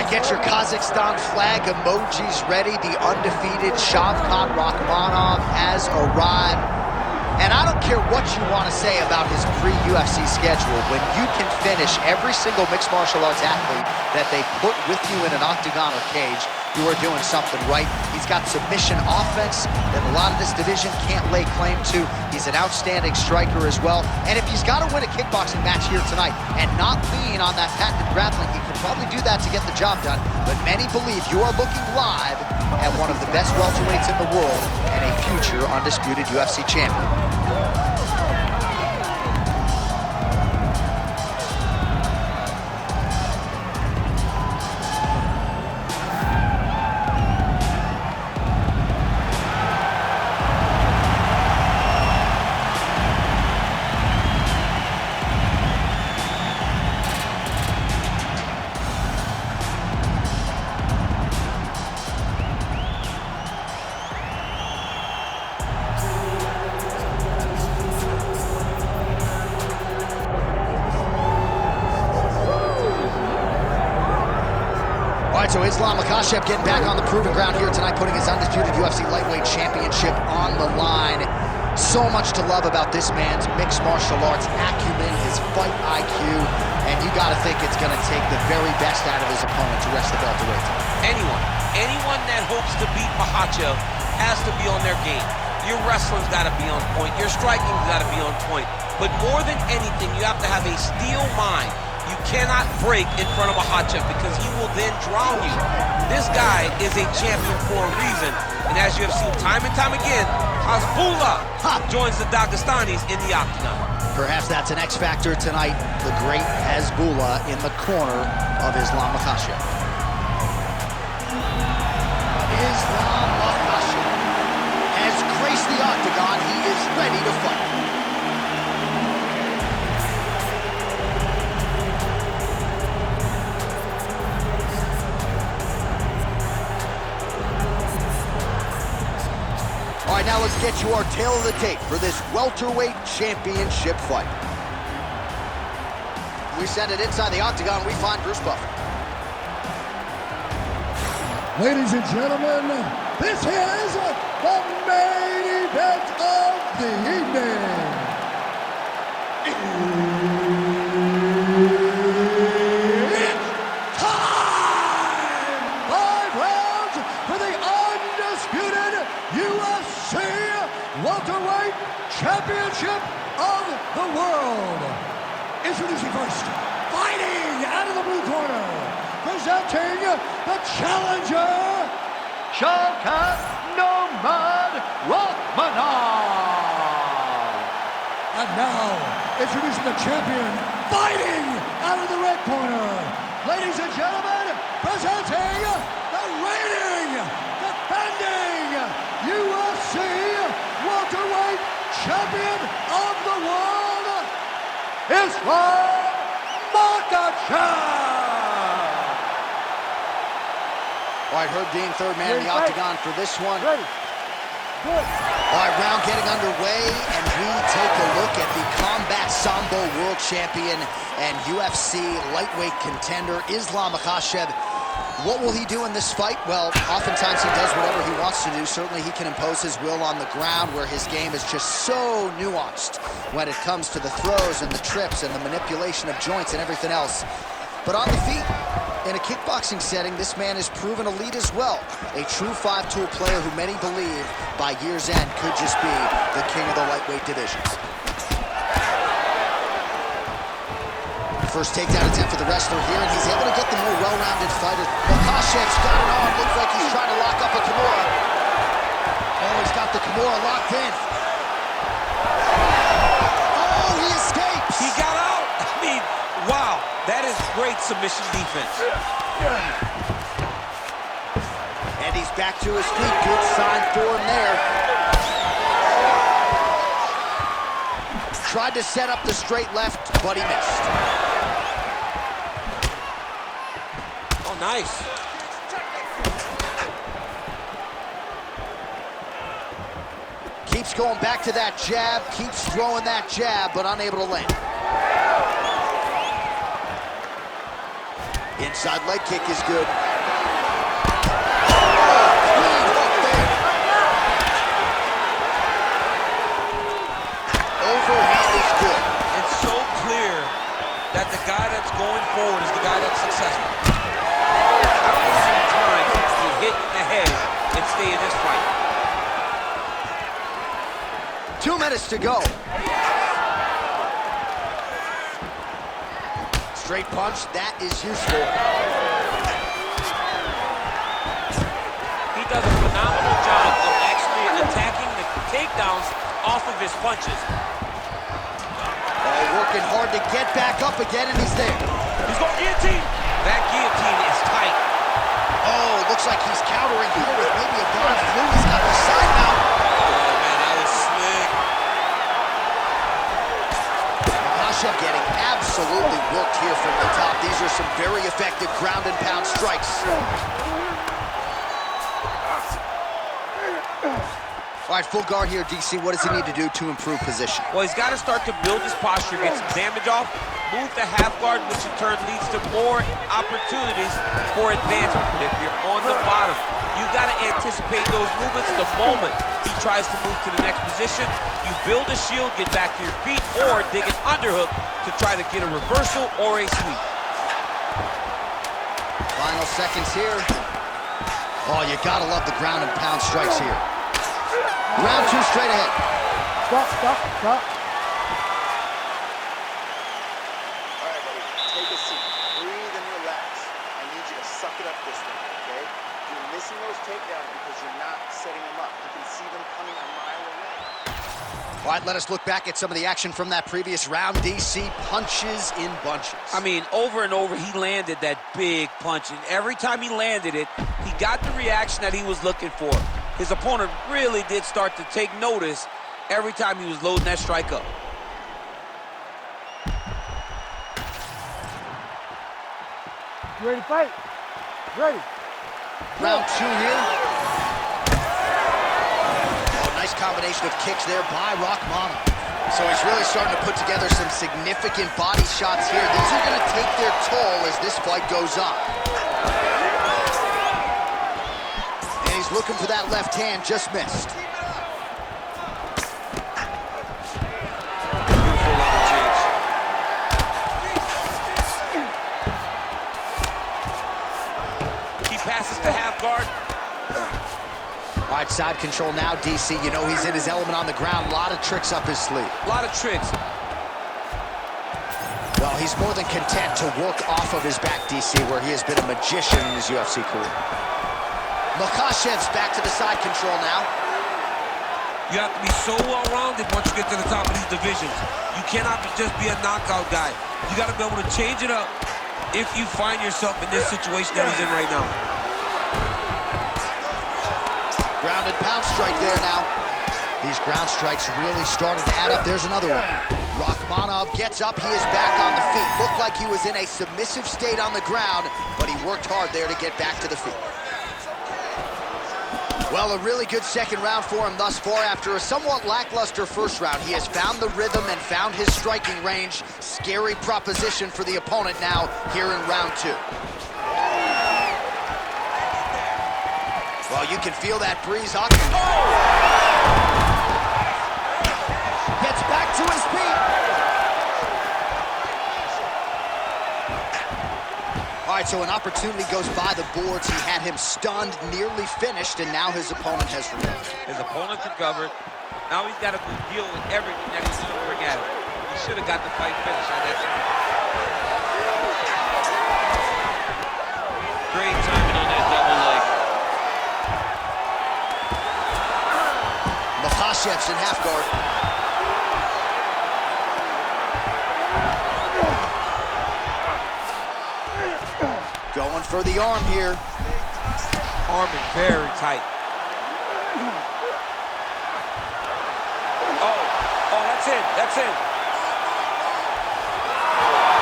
Get your Kazakhstan flag emojis ready. The undefeated Shavkat Rakhmonov has arrived. And I don't care what you want to say about his pre-UFC schedule. When you can finish every single mixed martial arts athlete that they put with you in an octagon or cage, you are doing something right. He's got submission offense that a lot of this division can't lay claim to. He's an outstanding striker as well. And if he's got to win a kickboxing match here tonight and not lean on that patented grappling, he could probably do that to get the job done. But many believe you are looking live at one of the best welterweights in the world and a future undisputed UFC champion. So Islam Makhachev getting back on the proving ground here tonight, putting his undisputed UFC lightweight championship on the line. So much to love about this man's mixed martial arts acumen, his fight IQ, and you gotta think it's gonna take the very best out of his opponent to wrest the belt away from him. Anyone that hopes to beat Makhachev has to be on their game. Your wrestling's gotta be on point, your striking's gotta be on point, but more than anything, you have to have a steel mind. You cannot break in front of Makhachev because he will then drown you. This guy is a champion for a reason. And as you have seen time and time again, Hezbollah joins the Dagestanis in the octagon. Perhaps that's an X factor tonight. The great Hezbollah in the corner of Islam Makhachev. Islam Makhachev has graced the octagon. He is ready to fight. All right, now let's get you our tail of the tape for this welterweight championship fight. We send it inside the octagon, we find Bruce Buffer. Ladies and gentlemen, this is the main event of the evening. It's time! 5 rounds for the undisputed UFC welterweight championship of the world. Introducing first, fighting out of the blue corner, presenting the challenger, Shavkat Rakhmonov. And now, introducing the champion, fighting out of the red corner, ladies and gentlemen, presenting the reigning, defending UFC welterweight champion of the world, Islam Makhachev. All right, Herb Dean, third man in the octagon for this one. Ready. Good. All right, round getting underway, and we take a look at the Combat Sambo world champion and UFC lightweight contender, Islam Makhachev. What will he do in this fight? Well, oftentimes he does whatever he wants to do. Certainly he can impose his will on the ground, where his game is just so nuanced when it comes to the throws and the trips and the manipulation of joints and everything else. But on the feet, in a kickboxing setting, this man is proven elite as well. A true 5-tool player who many believe by year's end could just be the king of the lightweight division. First takedown attempt for the wrestler here, and he's able to get the more well-rounded fighter. Makhachev's got it on. Looks like he's trying to lock up a Kimura. Oh, he's got the Kimura locked in. Oh, he escapes. He got out. I mean, wow. That is great submission defense. And he's back to his feet. Good sign for him there. Tried to set up the straight left, but he missed. Oh, nice. Keeps going back to that jab, keeps throwing that jab, but unable to land. Inside leg kick is good. Overhand is good. It's so clear that the guy that's going forward is the guy that's successful. How many times you hit in the head and stay in this fight? 2 minutes to go. Straight punch, that is useful. He does a phenomenal job of actually attacking the takedowns off of his punches. Oh, working hard to get back up again, and he's there. He's going guillotine. That guillotine is tight. Oh, looks like he's countering here with maybe a Don flu. He's got the side mount. Oh, man, that was slick. Makhachev getting absolutely worked here from the top. These are some very effective ground and pound strikes. All right, full guard here, DC. What does he need to do to improve position? Well, he's got to start to build his posture, get some damage off, move to half guard, which in turn leads to more opportunities for advancement. But if you're on the bottom, you've got to anticipate those movements the moment he tries to move to the next position. You build a shield, get back to your feet, or dig an underhook to try to get a reversal or a sweep. Final seconds here. Oh, you gotta love the ground and pound strikes here. Round 2 straight ahead. Stop. All right, buddy, take a seat. Breathe and relax. I need you to suck it up this one, okay? You're missing those takedowns because you're not setting them up. You can see them coming a mile away. All right, let us look back at some of the action from that previous round. DC punches in bunches. I mean, over and over, he landed that big punch, and every time he landed it, he got the reaction that he was looking for. His opponent really did start to take notice every time he was loading that strike up. You ready to fight? Ready. Round 2 here. Oh, nice combination of kicks there by Rakhmonov. So he's really starting to put together some significant body shots here. These are going to take their toll as this fight goes on. And he's looking for that left hand, just missed. Beautiful level change. He passes to half guard. All right, side control now, DC. You know he's in his element on the ground. A lot of tricks up his sleeve. A lot of tricks. Well, he's more than content to work off of his back, DC, where he has been a magician in his UFC career. Makhachev's back to the side control now. You have to be so well-rounded once you get to the top of these divisions. You cannot just be a knockout guy. You got to be able to change it up if you find yourself in this situation that he's in right now. Ground and pound strike there now. These ground strikes really started to add up. There's another one. Rakhmonov gets up. He is back on the feet. Looked like he was in a submissive state on the ground, but he worked hard there to get back to the feet. Well, a really good second round for him thus far. After a somewhat lackluster first round, he has found the rhythm and found his striking range. Scary proposition for the opponent now here in round 2. Well, you can feel that breeze. Oh! Gets back to his feet. All right, so an opportunity goes by the boards. He had him stunned, nearly finished, and now his opponent has recovered. His opponent recovered. Now he's got to deal with everything that he's going to bring at him. He should have got the fight finished on that time. Great timing on that double leg. Makhachev's in half guard. Going for the arm here. Arming very tight. Oh, that's it. That's it.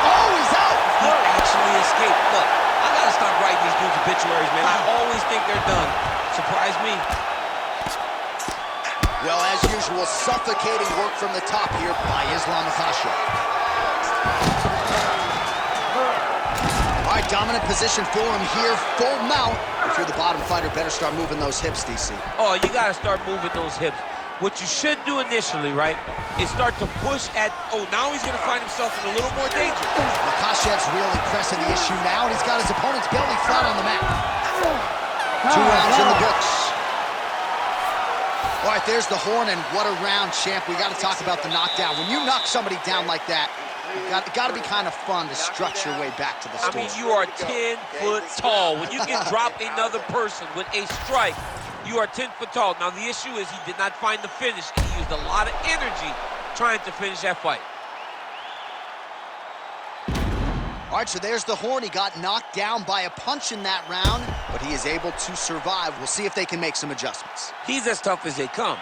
Oh, he's out. He actually escaped. Look, I gotta stop writing these dudes obituaries, man. I always think they're done. Surprise me. Well, as usual, suffocating work from the top here by Islam Makhachev. All right, dominant position for him here, full mount. If you're the bottom fighter, better start moving those hips, DC. Oh, you got to start moving those hips. What you should do initially, right, is start to push at, oh, now he's going to find himself in a little more danger. Makhachev's really pressing the issue now, and he's got his opponent's belly flat on the mat. 2 rounds in the books. All right, there's the horn, and what a round, champ. We got to talk about the knockdown. When you knock somebody down like that, it got to be kind of fun to structure your way back to the story. I mean, you are 10 foot tall. When you can drop another person with a strike, you are 10 foot tall. Now, the issue is he did not find the finish, and he used a lot of energy trying to finish that fight. All right, so there's the horn. He got knocked down by a punch in that round, but he is able to survive. We'll see if they can make some adjustments. He's as tough as they come.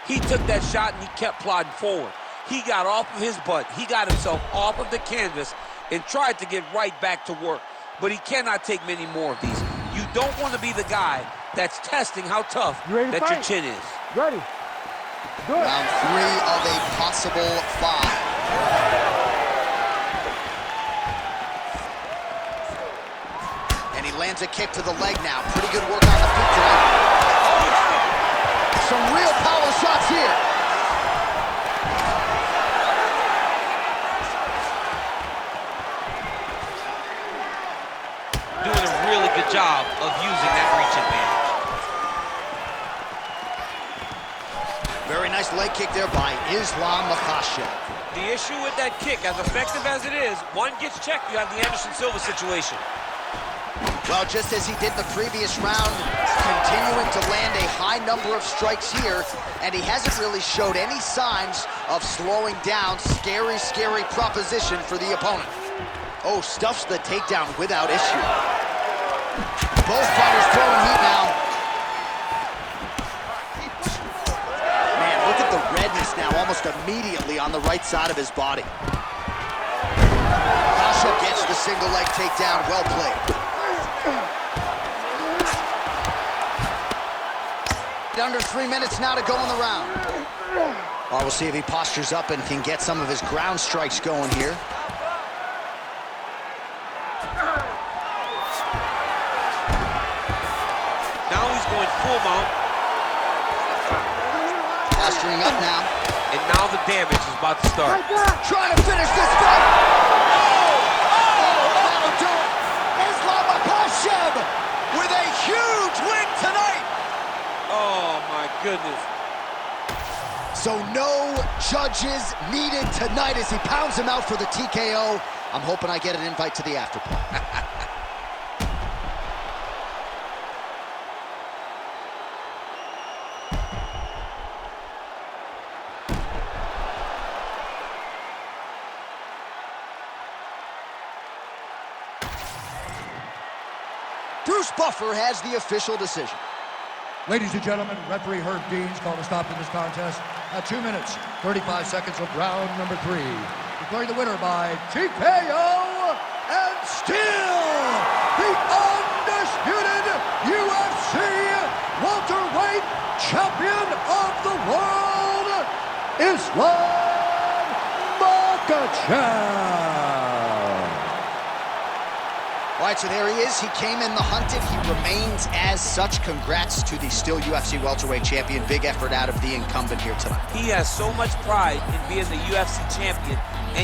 He took that shot, and he kept plodding forward. He got off of his butt. He got himself off of the canvas and tried to get right back to work. But he cannot take many more of these. You don't want to be the guy that's testing how tough that your chin is. Ready. Do it. Round 3 of a possible 5. And he lands a kick to the leg now. Pretty good work on the feet tonight. Some real power shots here. Doing a really good job of using that reach advantage. Very nice leg kick there by Islam Makhachev. The issue with that kick, as effective as it is, one gets checked, you have the Anderson Silva situation. Well, just as he did the previous round, continuing to land a high number of strikes here, and he hasn't really showed any signs of slowing down. Scary, scary proposition for the opponent. Oh, stuffs the takedown without issue. Both fighters throwing heat now. Man, look at the redness now, almost immediately on the right side of his body. Makhachev gets the single leg takedown, well played. Under 3 minutes now to go in the round. Oh, we'll see if he postures up and can get some of his ground strikes going here. Now he's going full mount. Posturing up now. And now the damage is about to start. Trying to finish this fight. Oh, that'll do it. Islam Makhachev with a huge win tonight. Oh, my goodness. So no judges needed tonight as he pounds him out for the TKO. I'm hoping I get an invite to the after party. Bruce Buffer has the official decision. Ladies and gentlemen, referee Herb Dean's called a stop to this contest at 2 minutes, 35 seconds of round number 3. Declaring the winner by TKO and still the undisputed UFC welterweight champion of the world, Islam Makhachev. All right, so there he is. He came in the hunted. He remains as such. Congrats to the still UFC welterweight champion. Big effort out of the incumbent here tonight. He has so much pride in being the UFC champion.